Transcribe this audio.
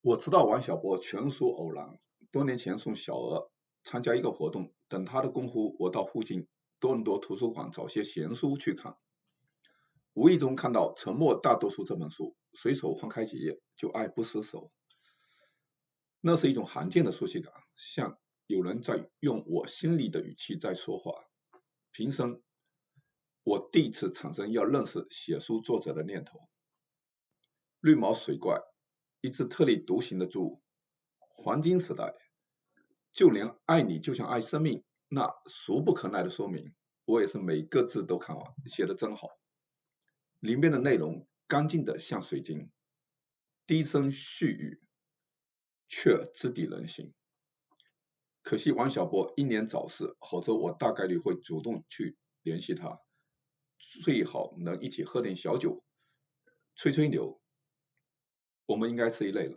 我知道王小波全属偶然，多年前送小娥参加一个活动，等他的功夫，我到附近多伦多图书馆找些闲书去看，无意中看到《沉默大多数》这本书，随手翻开几页就爱不释手。那是一种罕见的熟悉感，像有人在用我心里的语气在说话。平生我第一次产生要认识写书作者的念头。绿毛水怪，一只特立独行的猪。黄金时代，就连爱你就像爱生命，那俗不可耐的说明，我也是每个字都看完，写得真好。里面的内容干净的像水晶，低声絮语，却直抵人心。可惜王小波英年早逝，否则我大概率会主动去联系他，最好能一起喝点小酒，吹吹牛。我们应该是一类人。